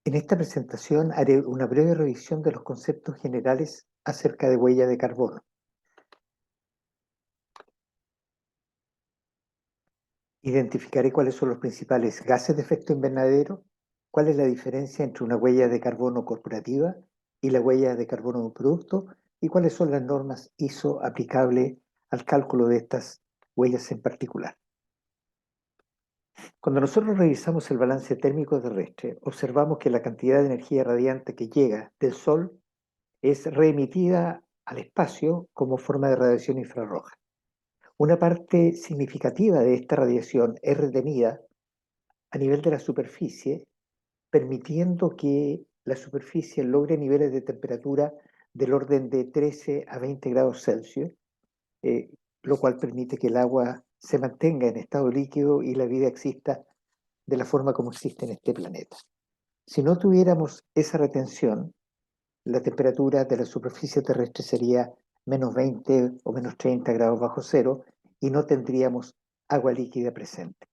En esta presentación haré una breve revisión de los conceptos generales acerca de huella de carbono. Identificaré cuáles son los principales gases de efecto invernadero, cuál es la diferencia entre una huella de carbono corporativa y la huella de carbono de un producto y cuáles son las normas ISO aplicables al cálculo de estas huellas en particular. Cuando nosotros revisamos el balance térmico terrestre, observamos que la cantidad de energía radiante que llega del Sol es reemitida al espacio como forma de radiación infrarroja. Una parte significativa de esta radiación es retenida a nivel de la superficie, permitiendo que la superficie logre niveles de temperatura del orden de 13 a 20 grados Celsius, eh, lo cual permite que el agua se mantenga en estado líquido y la vida exista de la forma como existe en este planeta. Si no tuviéramos esa retención, la temperatura de la superficie terrestre sería menos 20 o menos 30 grados bajo cero y no tendríamos agua líquida presente.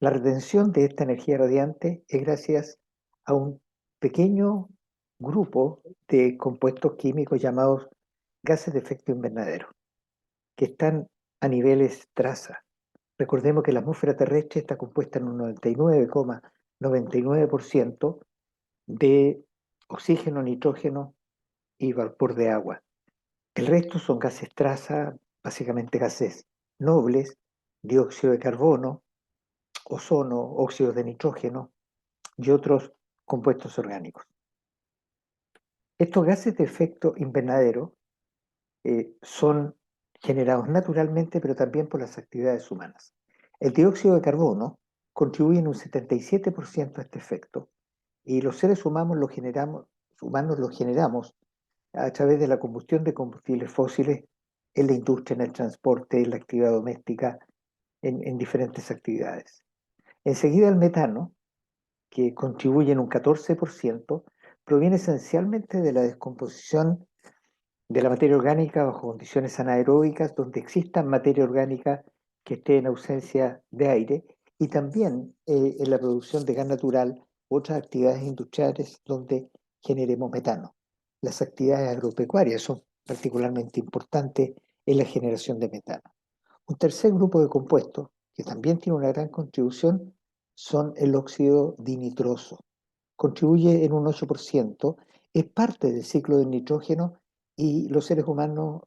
La retención de esta energía radiante es gracias a un pequeño grupo de compuestos químicos llamados gases de efecto invernadero, que están a niveles traza. Recordemos que la atmósfera terrestre está compuesta en un 99,99% de oxígeno, nitrógeno y vapor de agua. El resto son gases traza, básicamente gases nobles, dióxido de carbono, ozono, óxidos de nitrógeno y otros compuestos orgánicos. Estos gases de efecto invernadero son generados naturalmente, pero también por las actividades humanas. El dióxido de carbono contribuye en un 77% a este efecto y los seres humanos lo generamos a través de la combustión de combustibles fósiles en la industria, en el transporte, en la actividad doméstica, en diferentes actividades. Enseguida el metano, que contribuye en un 14%, proviene esencialmente de la descomposición de la materia orgánica bajo condiciones anaeróbicas donde exista materia orgánica que esté en ausencia de aire y también en la producción de gas natural u otras actividades industriales donde generemos metano. Las actividades agropecuarias son particularmente importantes en la generación de metano. Un tercer grupo de compuestos que también tiene una gran contribución son el óxido dinitroso. Contribuye en un 8%, es parte del ciclo del nitrógeno y los seres humanos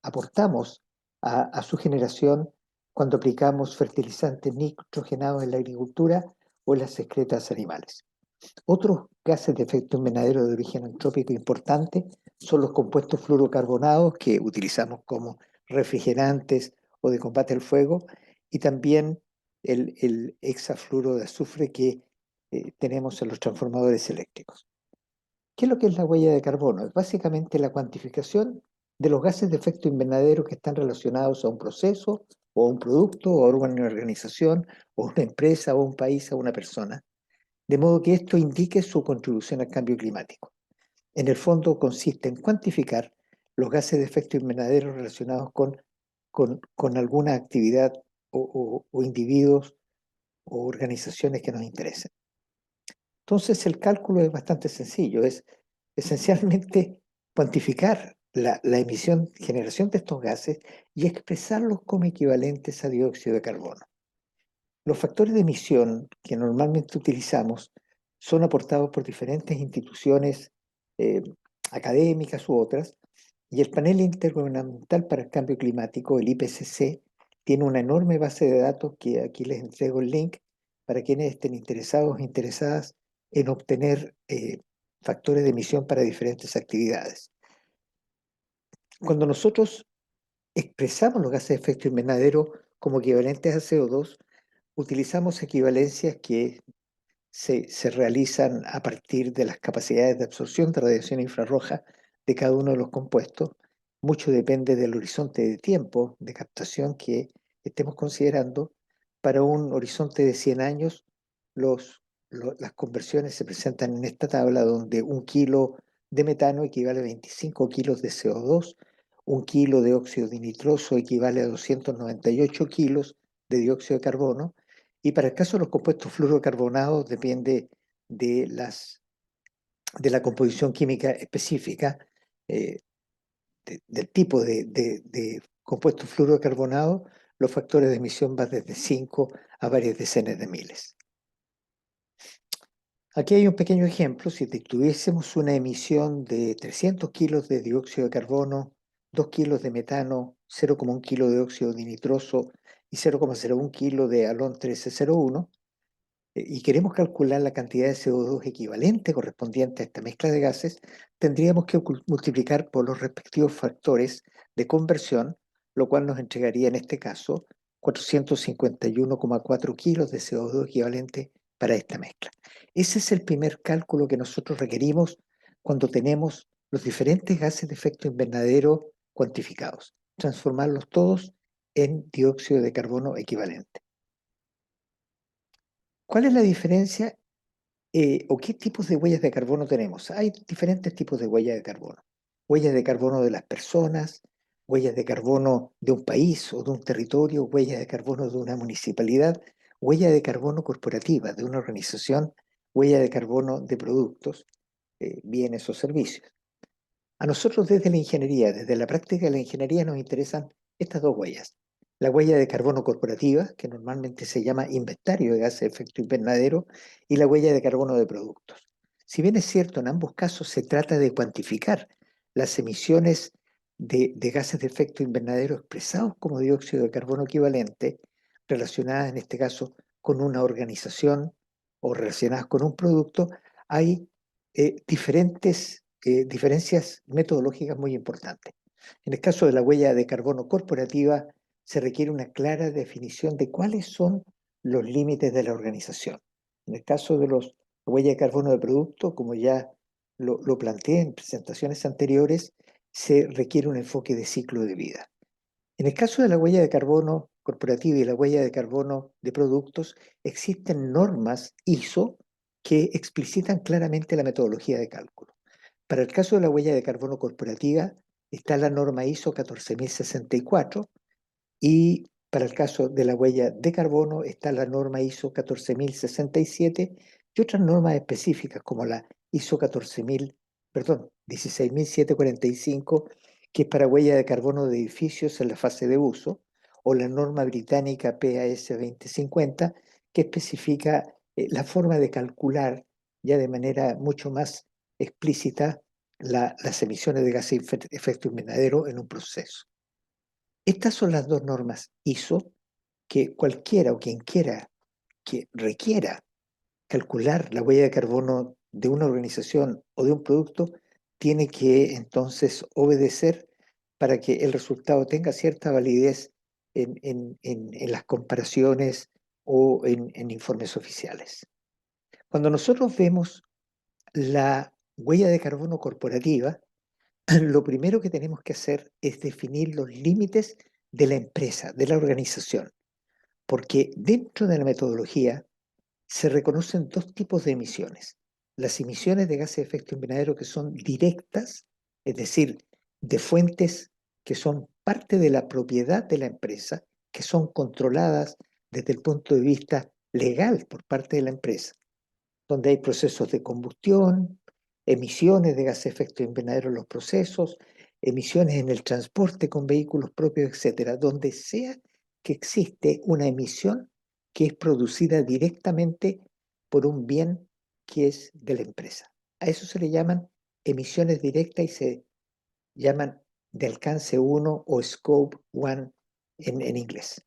aportamos a su generación cuando aplicamos fertilizantes nitrogenados en la agricultura o en las excretas animales. Otros gases de efecto invernadero de origen antrópico importante son los compuestos fluorocarbonados que utilizamos como refrigerantes o de combate al fuego y también el hexafluoro de azufre que tenemos en los transformadores eléctricos. ¿Qué es lo que es la huella de carbono? Es básicamente la cuantificación de los gases de efecto invernadero que están relacionados a un proceso o a un producto o a una organización o a una empresa o a un país o a una persona, de modo que esto indique su contribución al cambio climático. En el fondo consiste en cuantificar los gases de efecto invernadero relacionados con alguna actividad o individuos o organizaciones que nos interesen. Entonces el cálculo es bastante sencillo, es esencialmente cuantificar la emisión, generación de estos gases y expresarlos como equivalentes a dióxido de carbono. Los factores de emisión que normalmente utilizamos son aportados por diferentes instituciones eh, académicas u otras, y el Panel Intergubernamental para el Cambio Climático, el IPCC, tiene una enorme base de datos que aquí les entrego el link para quienes estén interesados o interesadas en obtener factores de emisión para diferentes actividades. Cuando nosotros expresamos los gases de efecto invernadero como equivalentes a CO2, utilizamos equivalencias que se realizan a partir de las capacidades de absorción de radiación infrarroja de cada uno de los compuestos. Mucho depende del horizonte de tiempo de captación que estemos considerando. Para un horizonte de 100 años, las conversiones se presentan en esta tabla donde un kilo de metano equivale a 25 kilos de CO2, un kilo de óxido dinitroso equivale a 298 kilos de dióxido de carbono, y para el caso de los compuestos fluorocarbonados depende de la composición química específica, del tipo de compuesto fluorocarbonado, los factores de emisión van desde 5 a varias decenas de miles. Aquí hay un pequeño ejemplo. Si tuviésemos una emisión de 300 kilos de dióxido de carbono, 2 kilos de metano, 0,1 kilo de óxido dinitroso y 0,01 kilo de halón 1301, y queremos calcular la cantidad de CO2 equivalente correspondiente a esta mezcla de gases, tendríamos que multiplicar por los respectivos factores de conversión, lo cual nos entregaría en este caso 451,4 kilos de CO2 equivalente para esta mezcla. Ese es el primer cálculo que nosotros requerimos cuando tenemos los diferentes gases de efecto invernadero cuantificados, transformarlos todos en dióxido de carbono equivalente. ¿Cuál es la diferencia o qué tipos de huellas de carbono tenemos? Hay diferentes tipos de huellas de carbono. Huellas de carbono de las personas, huellas de carbono de un país o de un territorio, huellas de carbono de una municipalidad, huella de carbono corporativa de una organización, huella de carbono de productos, bienes o servicios. A nosotros desde la ingeniería, desde la práctica de la ingeniería nos interesan estas dos huellas. La huella de carbono corporativa, que normalmente se llama inventario de gases de efecto invernadero, y la huella de carbono de productos. Si bien es cierto, en ambos casos se trata de cuantificar las emisiones de gases de efecto invernadero expresados como dióxido de carbono equivalente, relacionadas en este caso con una organización o relacionadas con un producto, hay diferencias metodológicas muy importantes. En el caso de la huella de carbono corporativa, se requiere una clara definición de cuáles son los límites de la organización. En el caso de la huella de carbono de producto, como ya lo planteé en presentaciones anteriores, se requiere un enfoque de ciclo de vida. En el caso de la huella de carbono corporativa y la huella de carbono de productos, existen normas ISO que explicitan claramente la metodología de cálculo. Para el caso de la huella de carbono corporativa, está la norma ISO 14064 y para el caso de la huella de carbono está la norma ISO 14067 y otras normas específicas como la ISO 16745, que es para huella de carbono de edificios en la fase de uso, o la norma británica PAS 2050, que especifica la forma de calcular ya de manera mucho más explícita las emisiones de gases de efecto invernadero en un proceso. Estas son las dos normas ISO que cualquiera o quien quiera que requiera calcular la huella de carbono de una organización o de un producto tiene que entonces obedecer para que el resultado tenga cierta validez en las comparaciones o en informes oficiales. Cuando nosotros vemos la huella de carbono corporativa, lo primero que tenemos que hacer es definir los límites de la empresa, de la organización, porque dentro de la metodología se reconocen dos tipos de emisiones. Las emisiones de gases de efecto invernadero que son directas, es decir, de fuentes que son parte de la propiedad de la empresa, que son controladas desde el punto de vista legal por parte de la empresa, donde hay procesos de combustión, emisiones de gases de efecto invernadero en los procesos, emisiones en el transporte con vehículos propios, etcétera, donde sea que existe una emisión que es producida directamente por un bien que es de la empresa. A eso se le llaman emisiones directas y se llaman de alcance 1 o scope 1 en inglés.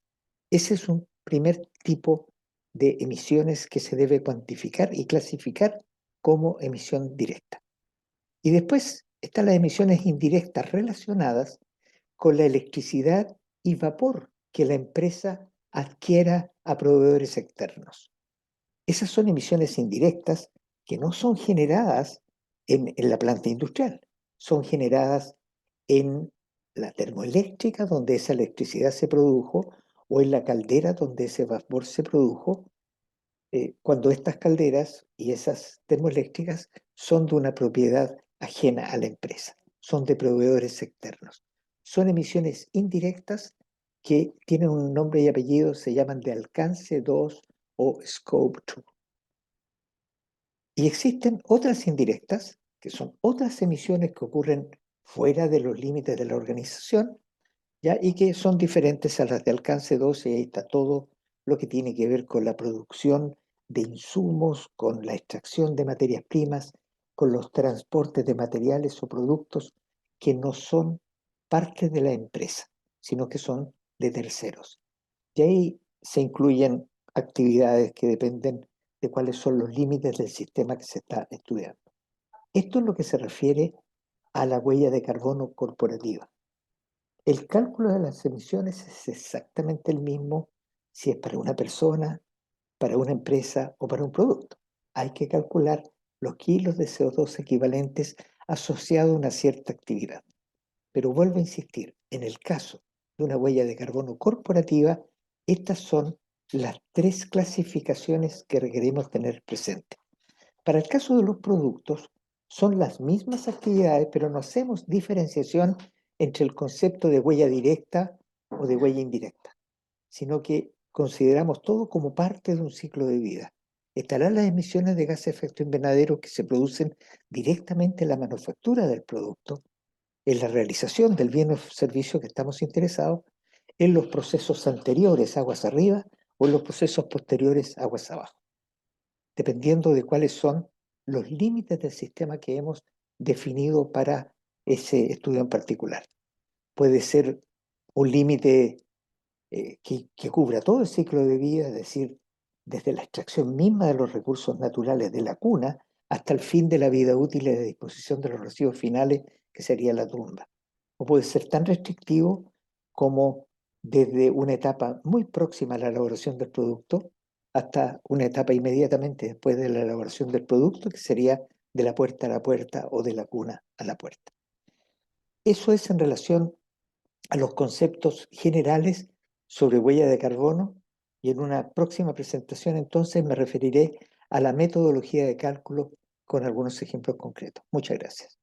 Ese es un primer tipo de emisiones que se debe cuantificar y clasificar como emisión directa. Y después están las emisiones indirectas relacionadas con la electricidad y vapor que la empresa adquiera a proveedores externos. Esas son emisiones indirectas que no son generadas en la planta industrial, son generadas en la termoeléctrica donde esa electricidad se produjo o en la caldera donde ese vapor se produjo, cuando estas calderas y esas termoeléctricas son de una propiedad ajena a la empresa, son de proveedores externos. Son emisiones indirectas que tienen un nombre y apellido, se llaman de alcance 2 o scope 2. Y existen otras indirectas, que son otras emisiones que ocurren fuera de los límites de la organización, ¿ya? Y que son diferentes a las de alcance 12, y ahí está todo lo que tiene que ver con la producción de insumos, con la extracción de materias primas, con los transportes de materiales o productos que no son parte de la empresa, sino que son de terceros. Y ahí se incluyen actividades que dependen de cuáles son los límites del sistema que se está estudiando. Esto es lo que se refiere a la huella de carbono corporativa. El cálculo de las emisiones es exactamente el mismo si es para una persona, para una empresa o para un producto. Hay que calcular los kilos de CO2 equivalentes asociados a una cierta actividad. Pero vuelvo a insistir, en el caso de una huella de carbono corporativa, estas son las tres clasificaciones que requerimos tener presentes. Para el caso de los productos, son las mismas actividades, pero no hacemos diferenciación entre el concepto de huella directa o de huella indirecta, sino que consideramos todo como parte de un ciclo de vida. Estarán las emisiones de gases de efecto invernadero que se producen directamente en la manufactura del producto, en la realización del bien o servicio que estamos interesados, en los procesos anteriores, aguas arriba, o en los procesos posteriores, aguas abajo, dependiendo de cuáles son los límites del sistema que hemos definido para ese estudio en particular. Puede ser un límite que cubra todo el ciclo de vida, es decir, desde la extracción misma de los recursos naturales de la cuna hasta el fin de la vida útil y de disposición de los residuos finales, que sería la tumba. O puede ser tan restrictivo como desde una etapa muy próxima a la elaboración del producto hasta una etapa inmediatamente después de la elaboración del producto, que sería de la puerta a la puerta o de la cuna a la puerta. Eso es en relación a los conceptos generales sobre huella de carbono, y en una próxima presentación entonces me referiré a la metodología de cálculo con algunos ejemplos concretos. Muchas gracias.